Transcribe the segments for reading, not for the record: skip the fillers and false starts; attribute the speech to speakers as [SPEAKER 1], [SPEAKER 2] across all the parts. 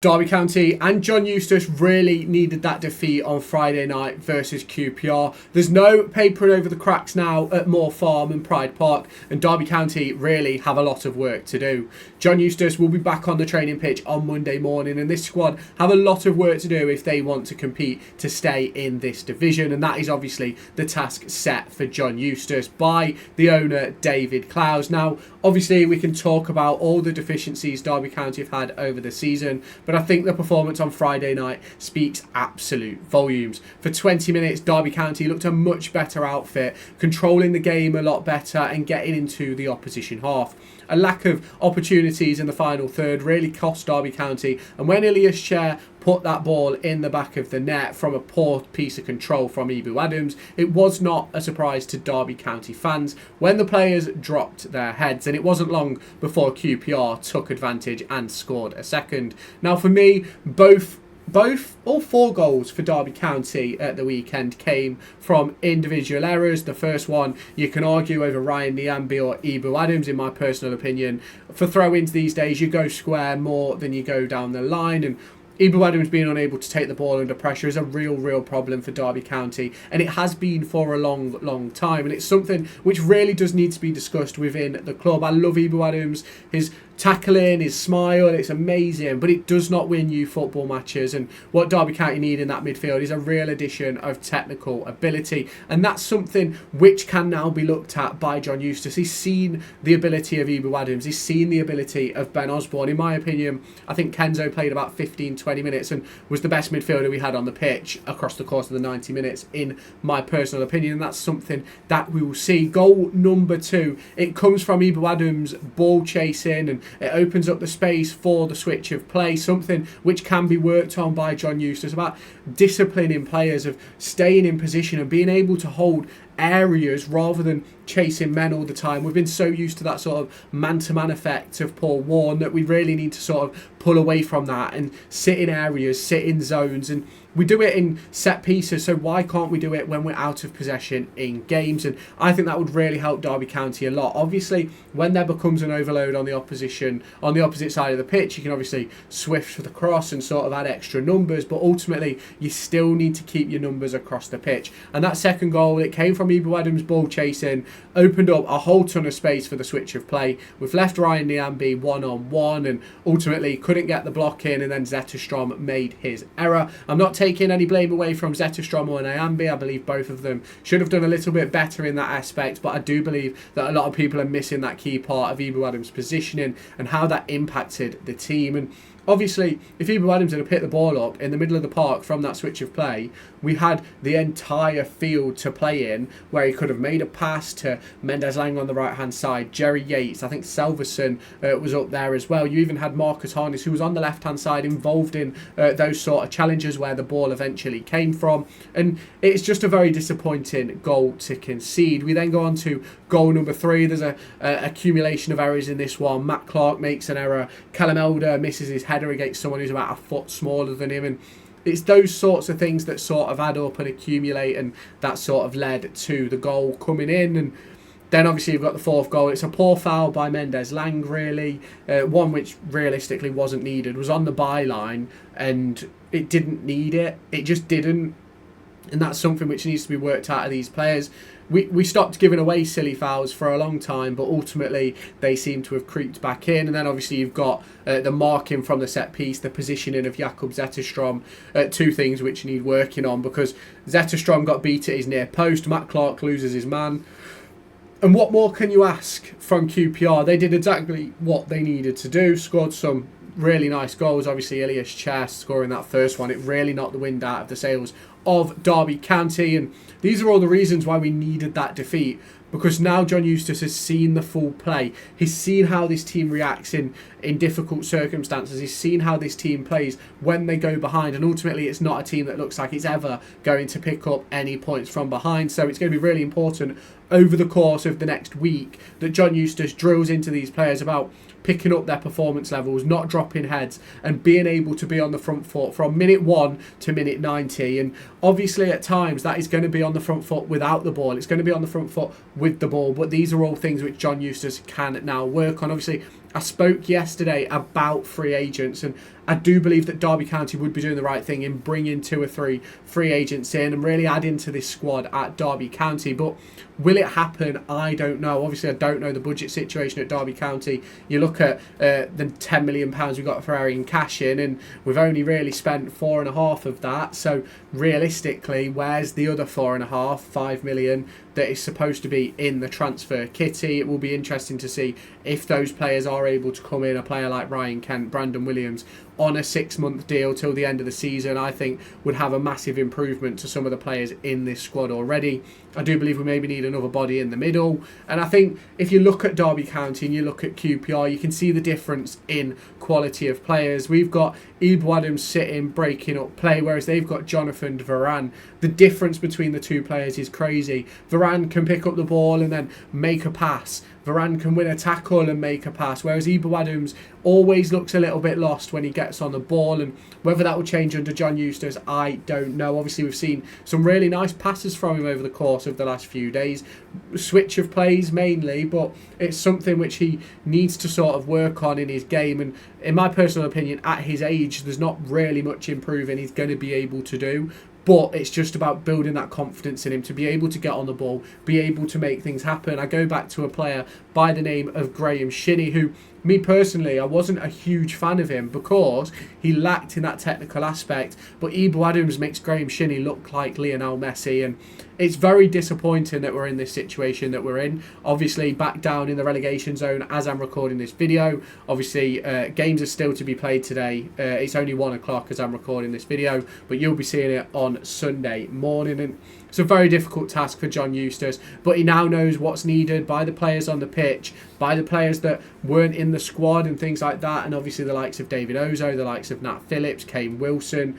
[SPEAKER 1] Derby County and John Eustace really needed that defeat on Friday night versus QPR. There's no papering over the cracks now at Moor Farm and Pride Park, and Derby County really have a lot of work to do. John Eustace will be back on the training pitch on Monday morning, and this squad have a lot of work to do if they want to compete to stay in this division, and that is obviously the task set for John Eustace by the owner David Clowes. Now, obviously we can talk about all the deficiencies Derby County have had over the season, but I think the performance on Friday night speaks absolute volumes. For 20 minutes, Derby County looked a much better outfit, controlling the game a lot better and getting into the opposition half. A lack of opportunities in the final third really cost Derby County, and when Elias Chair put that ball in the back of the net from a poor piece of control from Ibu Adams, it was not a surprise to Derby County fans when the players dropped their heads, and it wasn't long before QPR took advantage and scored a second. Now for me, all four goals for Derby County at the weekend came from individual errors. The first one you can argue over Ryan Niambi or Ibu Adams, in my personal opinion. For throw-ins these days, you go square more than you go down the line, and Ibu Adams being unable to take the ball under pressure is a real problem for Derby County, and it has been for a long time, and it's something which really does need to be discussed within the club. I love Ibu Adams, his tackling, his smile, it's amazing, but it does not win you football matches, and what Derby County need in that midfield is a real addition of technical ability, and that's something which can now be looked at by John Eustace. He's seen the ability of Ibu Adams, he's seen the ability of Ben Osborne. In my opinion, I think Kenzo played about 15-20 minutes and was the best midfielder we had on the pitch across the course of the 90 minutes, in my personal opinion, and that's something that we will see. Goal number 2, it comes from Ibu Adams' ball chasing, and it opens up the space for the switch of play, something which can be worked on by John Eustace, about disciplining players, of staying in position and being able to hold areas rather than chasing men all the time. We've been so used to that sort of man-to-man effect of Paul Warne that we really need to sort of pull away from that and sit in areas, sit in zones, and we do it in set pieces, so why can't we do it when we're out of possession in games? And I think that would really help Derby County a lot. Obviously, when there becomes an overload on the opposite side of the pitch, you can obviously swift for the cross and sort of add extra numbers, but ultimately you still need to keep your numbers across the pitch. And that second goal, it came from Ibu Adams' ball chasing, opened up a whole ton of space for the switch of play. We've left Ryan Niambi one-on-one and ultimately couldn't get the block in, and then Zetterstrom made his error. I'm not taking any blame away from Zetterstrom or Niambi. I believe both of them should have done a little bit better in that aspect, but I do believe that a lot of people are missing that key part of Ibu Adams' positioning and how that impacted the team. And obviously, if Ibu Adams had picked the ball up in the middle of the park from that switch of play, we had the entire field to play in, where he could have made a pass to Mendes Lang on the right-hand side, Jerry Yates, I think Selverson was up there as well. You even had Marcus Harness, who was on the left-hand side, involved in those sort of challenges where the ball eventually came from. And it's just a very disappointing goal to concede. We then go on to goal number 3. There's a accumulation of errors in this one. Matt Clark makes an error. Callum Elder misses his header against someone who's about a foot smaller than him, and it's those sorts of things that sort of add up and accumulate, and that sort of led to the goal coming in. And then obviously you've got the 4th goal. It's a poor foul by Mendes Lang, really. One which realistically wasn't needed, was on the byline, and it didn't need it. It just didn't. And that's something which needs to be worked out of these players. We stopped giving away silly fouls for a long time, but ultimately they seem to have creeped back in. And then obviously you've got the marking from the set piece, the positioning of Jakub Zetterstrom, 2 things which need working on, because Zetterstrom got beat at his near post, Matt Clark loses his man. And what more can you ask from QPR? They did exactly what they needed to do, scored some really nice goals. Obviously Elias Chair scoring that first one, it really knocked the wind out of the sails of Derby County, and these are all the reasons why we needed that defeat, because now John Eustace has seen the full play. He's seen how this team reacts in difficult circumstances. He's seen how this team plays when they go behind, and ultimately it's not a team that looks like it's ever going to pick up any points from behind. So it's going to be really important over the course of the next week that John Eustace drills into these players about picking up their performance levels, not dropping heads, and being able to be on the front foot from minute 1 to minute 90. And obviously at times that is going to be on the front foot without the ball. It's going to be on the front foot with the ball, but these are all things which John Eustace can now work on. Obviously, I spoke yesterday about free agents, and I do believe that Derby County would be doing the right thing in bringing 2 or 3 free agents in and really adding to this squad at Derby County. But will it happen? I don't know. Obviously, I don't know the budget situation at Derby County. You look at the £10 million we got for Arian cash in, and we've only really spent 4.5 of that. So realistically, where's the other 4.5, £5 million that is supposed to be in the transfer kitty? It will be interesting to see if those players are able to come in. A player like Ryan Kent, Brandon Williams, on a 6-month deal till the end of the season, I think would have a massive improvement to some of the players in this squad already. I do believe we maybe need another body in the middle. And I think if you look at Derby County and you look at QPR, you can see the difference in quality of players. We've got Ibu Adams sitting, breaking up play, whereas they've got Jonathan Varane. The difference between the two players is crazy. Varane can pick up the ball and then make a pass. Varane can win a tackle and make a pass, whereas Ibu Adams always looks a little bit lost when he gets on the ball, and whether that will change under John Eustace, I don't know. Obviously, we've seen some really nice passes from him over the course of the last few days, switch of plays mainly, but it's something which he needs to sort of work on in his game, and in my personal opinion, at his age, there's not really much improving he's going to be able to do. But it's just about building that confidence in him to be able to get on the ball, be able to make things happen. I go back to a player by the name of Graham Shinney, who, me personally, I wasn't a huge fan of him because he lacked in that technical aspect. But Ibu Adams makes Graham Shinney look like Lionel Messi, and it's very disappointing that we're in this situation that we're in. Obviously, back down in the relegation zone as I'm recording this video. Obviously, games are still to be played today. It's only 1 o'clock as I'm recording this video, but you'll be seeing it on Sunday morning. And it's a very difficult task for John Eustace, but he now knows what's needed by the players on the pitch, by the players that weren't in the squad and things like that, and obviously the likes of David Ozo, the likes of Nat Phillips, Kane Wilson,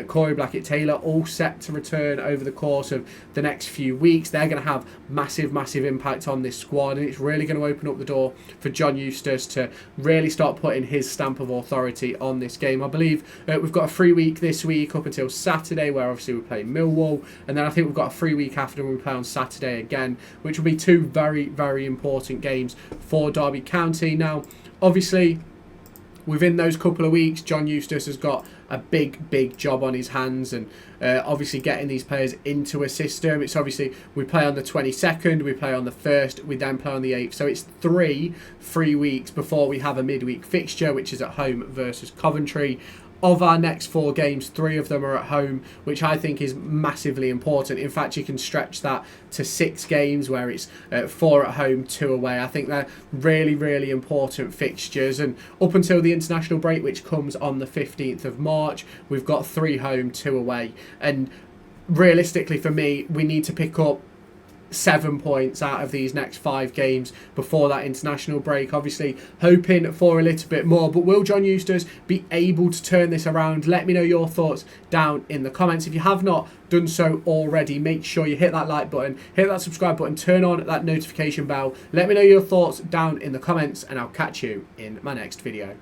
[SPEAKER 1] Corey Blackett-Taylor, all set to return over the course of the next few weeks. They're going to have massive impact on this squad, and it's really going to open up the door for John Eustace to really start putting his stamp of authority on this game. I believe we've got a free week this week up until Saturday, where obviously we're playing Millwall, and then I think we've got a free week after when we play on Saturday again, which will be 2 very, very important games for Derby County. Now, obviously, within those couple of weeks, John Eustace has got a big job on his hands, and obviously getting these players into a system. It's obviously, we play on the 22nd, we play on the 1st, we then play on the 8th. So it's 3 free weeks before we have a midweek fixture, which is at home versus Coventry. Of our next 4 games, 3 of them are at home, which I think is massively important. In fact, you can stretch that to 6 games where it's 4 at home, 2 away. I think they're really important fixtures. And up until the international break, which comes on the 15th of March, we've got 3 home, 2 away. And realistically for me, we need to pick up 7 points out of these next 5 games before that international break. Obviously hoping for a little bit more, but will John Eustace be able to turn this around? Let me know your thoughts down in the comments. If you have not done so already, make sure you hit that like button, hit that subscribe button, turn on that notification bell. Let me know your thoughts down in the comments, and I'll catch you in my next video.